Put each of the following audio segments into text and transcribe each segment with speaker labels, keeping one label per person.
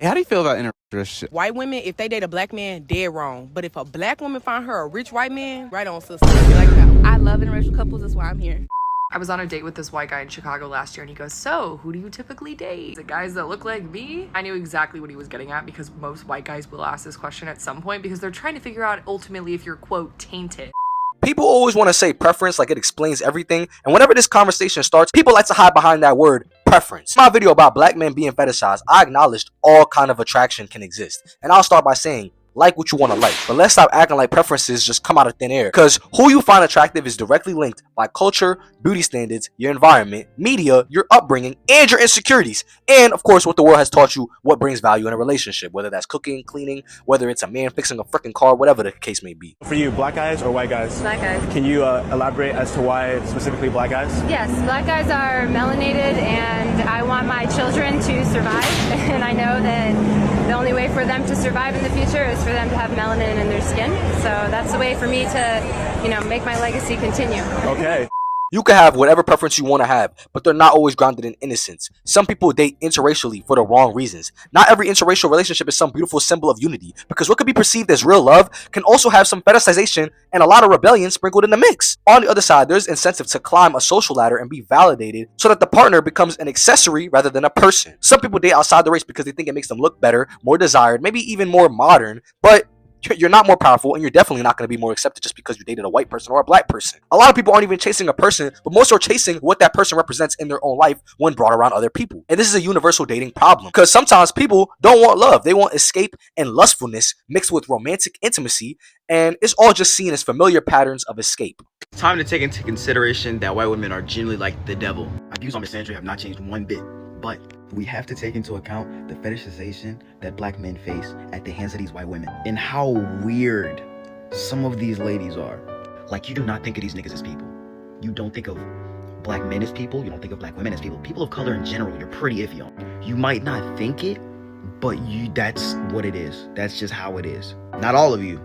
Speaker 1: Hey, how do you feel about interracial?
Speaker 2: White women, if they date a black man, dead wrong. But if a black woman find her a rich white man, right on, sister. Like that.
Speaker 3: I love interracial couples. That's why I'm here.
Speaker 4: I was on a date with this white guy in Chicago last year and he goes, so who do you typically date? The guys that look like me? I knew exactly what he was getting at because most white guys will ask this question at some point because they're trying to figure out ultimately if you're, quote, tainted.
Speaker 5: People always want to say preference like it explains everything, and whenever this conversation starts, people like to hide behind that word preference. In my video about black men being fetishized, I acknowledged all kind of attraction can exist, and I'll start by saying like what you want to like, but let's stop acting like preferences just come out of thin air, because who you find attractive is directly linked by culture, beauty standards, your environment, media, your upbringing, and your insecurities, and of course what the world has taught you what brings value in a relationship, whether that's cooking, cleaning, whether it's a man fixing a freaking car, whatever the case may be.
Speaker 6: For you, black guys or white guys?
Speaker 3: Black guys.
Speaker 6: Can you elaborate as to why specifically black guys?
Speaker 3: Yes, black guys are melanated and I want my children to survive. And I know that the only way for them to survive in the future is for them to have melanin in their skin. So that's the way for me to, make my legacy continue.
Speaker 6: Okay.
Speaker 5: You can have whatever preference you want to have, but they're not always grounded in innocence. Some people date interracially for the wrong reasons. Not every interracial relationship is some beautiful symbol of unity, because what could be perceived as real love can also have some fetishization and a lot of rebellion sprinkled in the mix. On the other side, there's incentive to climb a social ladder and be validated so that the partner becomes an accessory rather than a person. Some people date outside the race because they think it makes them look better, more desired, maybe even more modern, but you're not more powerful, and you're definitely not going to be more accepted just because you dated a white person or a black person. A lot of people aren't even chasing a person, but most are chasing what that person represents in their own life when brought around other people. And this is a universal dating problem, because sometimes people don't want love. They want escape and lustfulness mixed with romantic intimacy, and it's all just seen as familiar patterns of escape.
Speaker 7: It's time to take into consideration that white women are generally like the devil. My views on misandry have not changed one bit, but we have to take into account the fetishization that black men face at the hands of these white women and how weird some of these ladies are. Like, you do not think of these niggas as people. You don't think of black men as people. You don't think of black women as people. People of color in general, you're pretty iffy on. You might not think it, but that's what it is. That's just how it is. Not all of you,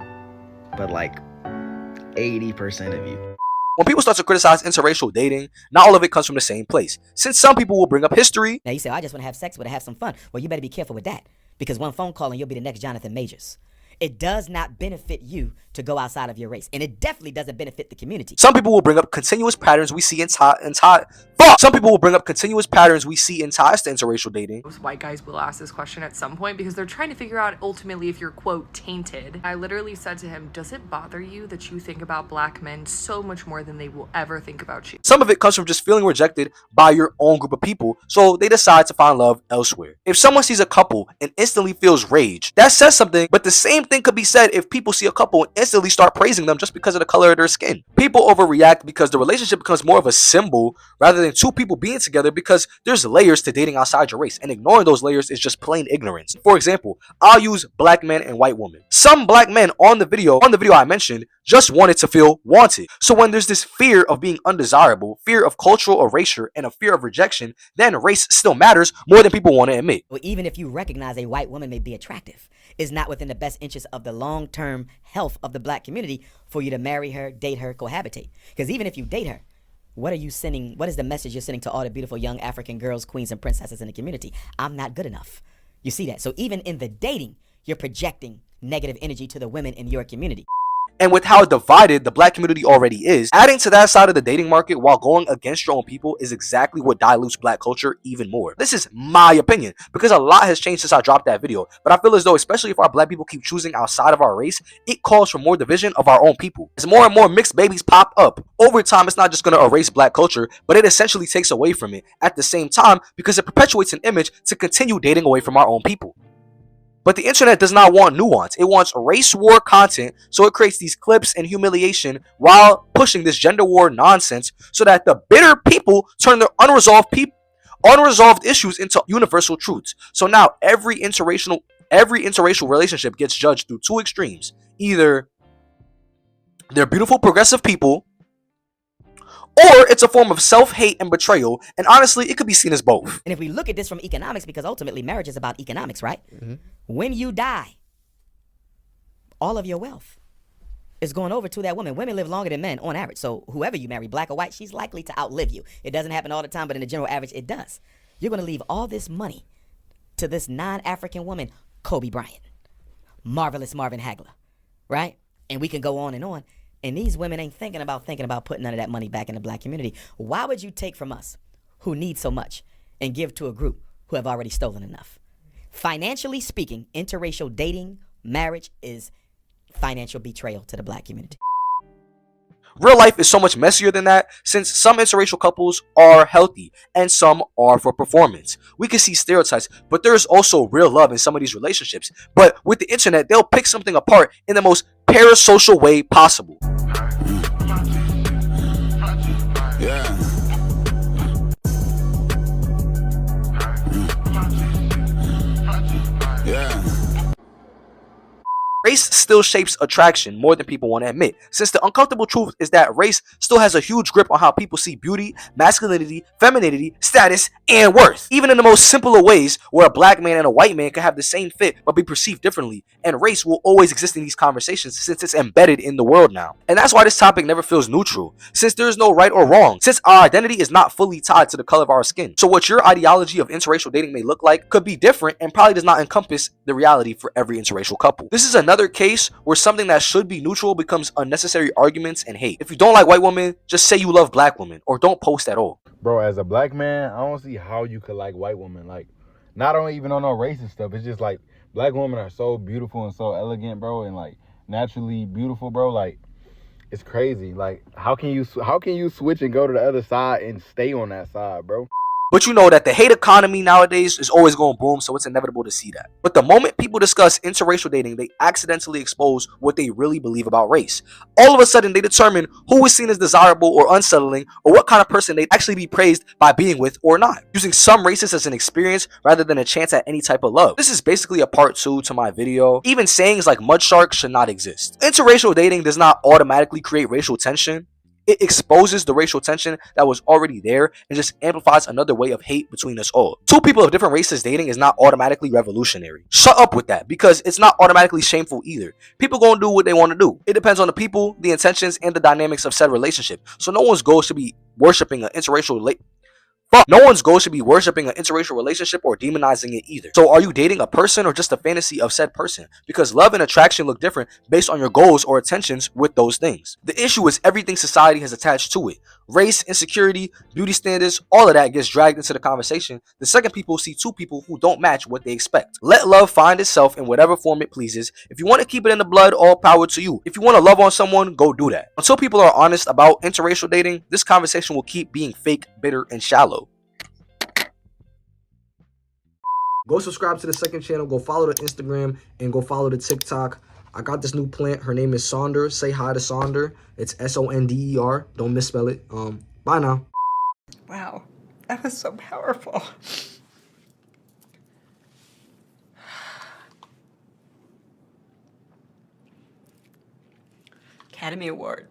Speaker 7: but like 80% of you.
Speaker 5: When people start to criticize interracial dating, not all of it comes from the same place. Since some people will bring up history.
Speaker 8: Now you say, I just want to have sex, but have some fun. Well, you better be careful with that, because one phone call and you'll be the next Jonathan Majors. It does not benefit you to go outside of your race, and it definitely doesn't benefit the community.
Speaker 5: Some people will bring up continuous patterns we see in Some people will bring up continuous patterns we see in ties to interracial dating.
Speaker 4: Most white guys will ask this question at some point because they're trying to figure out ultimately if you're, quote, tainted. I literally said to him, does it bother you that you think about black men so much more than they will ever think about you?
Speaker 5: Some of it comes from just feeling rejected by your own group of people, so they decide to find love elsewhere. If someone sees a couple and instantly feels rage, that says something, but the same thing could be said if people see a couple and instantly start praising them just because of the color of their skin. People overreact because the relationship becomes more of a symbol rather than two people being together, because there's layers to dating outside your race, and ignoring those layers is just plain ignorance. For example, I'll use black men and white women. Some black men on the video I mentioned just wanted to feel wanted. So when there's this fear of being undesirable, fear of cultural erasure, and a fear of rejection, then race still matters more than people want to admit.
Speaker 8: Well, even if you recognize a white woman may be attractive, it's not within the best interest of the long-term health of the black community for you to marry her, date her, cohabitate. Because even if you date her, what are you sending? What is the message you're sending to all the beautiful young African girls, queens, and princesses in the community? I'm not good enough. You see that? So even in the dating, you're projecting negative energy to the women in your community.
Speaker 5: And with how divided the black community already is, adding to that side of the dating market while going against your own people is exactly what dilutes black culture even more. This is my opinion, because a lot has changed since I dropped that video, but I feel as though, especially if our black people keep choosing outside of our race, it calls for more division of our own people. As more and more mixed babies pop up, over time it's not just going to erase black culture, but it essentially takes away from it at the same time, because it perpetuates an image to continue dating away from our own people. But the internet does not want nuance. It wants race war content, so it creates these clips and humiliation while pushing this gender war nonsense so that the bitter people turn their unresolved issues into universal truths. So now every interracial relationship gets judged through two extremes. Either they're beautiful progressive people, or it's a form of self-hate and betrayal, and honestly, it could be seen as both.
Speaker 8: And if we look at this from economics, because ultimately marriage is about economics, right? Mm-hmm. When you die, all of your wealth is going over to that woman. Women live longer than men on average. So whoever you marry, black or white, she's likely to outlive you. It doesn't happen all the time, but in the general average, it does. You're going to leave all this money to this non-African woman, Kobe Bryant, marvelous Marvin Hagler, right? And we can go on. And these women ain't thinking about putting none of that money back in the black community. Why would you take from us, who need so much, and give to a group who have already stolen enough? Financially speaking, interracial dating, marriage is financial betrayal to the black community.
Speaker 5: Real life is so much messier than that, since some interracial couples are healthy and some are for performance. We can see stereotypes, but there is also real love in some of these relationships. But with the internet, they'll pick something apart in the most parasocial way possible.
Speaker 1: Yeah. Yeah.
Speaker 5: Race still shapes attraction more than people want to admit, since the uncomfortable truth is that race still has a huge grip on how people see beauty, masculinity, femininity, status, and worth. Even in the most simple of ways, where a black man and a white man can have the same fit but be perceived differently, and race will always exist in these conversations since it's embedded in the world now. And that's why this topic never feels neutral, since there is no right or wrong, since our identity is not fully tied to the color of our skin. So what your ideology of interracial dating may look like could be different and probably does not encompass the reality for every interracial couple. This is another case where something that should be neutral becomes unnecessary arguments and hate. If you don't like white women, just say you love black women, or don't post at all.
Speaker 9: Bro, as a black man, I don't see how you could like white women. Like, not only even on no racist stuff, it's just like black women are so beautiful and so elegant, bro, and like naturally beautiful, bro. Like, it's crazy. Like, how can you switch and go to the other side and stay on that side, bro?
Speaker 5: But you know that the hate economy nowadays is always going boom, so it's inevitable to see that. But the moment people discuss interracial dating, they accidentally expose what they really believe about race. All of a sudden, they determine who is seen as desirable or unsettling, or what kind of person they'd actually be praised by being with or not, using some races as an experience rather than a chance at any type of love. This is basically a part 2 to my video. Even sayings like mud shark should not exist. Interracial dating does not automatically create racial tension. It exposes the racial tension that was already there and just amplifies another way of hate between us all. Two people of different races dating is not automatically revolutionary. Shut up with that, because it's not automatically shameful either. People gonna do what they want to do. It depends on the people, the intentions, and the dynamics of said relationship. So no one's goal should be worshiping an interracial relationship or demonizing it either. So are you dating a person or just a fantasy of said person? Because love and attraction look different based on your goals or intentions with those things. The issue is everything society has attached to it. Race, insecurity, beauty standards, all of that gets dragged into the conversation the second people see two people who don't match what they expect. Let love find itself in whatever form it pleases. If you want to keep it in the blood, all power to you. If you want to love on someone, go do that. Until people are honest about interracial dating, this conversation will keep being fake, bitter, and shallow. Go subscribe to the second channel, go follow the Instagram, and go follow the TikTok. I got this new plant. Her name is Sonder. Say hi to Sonder. It's Sonder. Don't misspell it. Bye now.
Speaker 10: Wow, that was so powerful. Academy Award.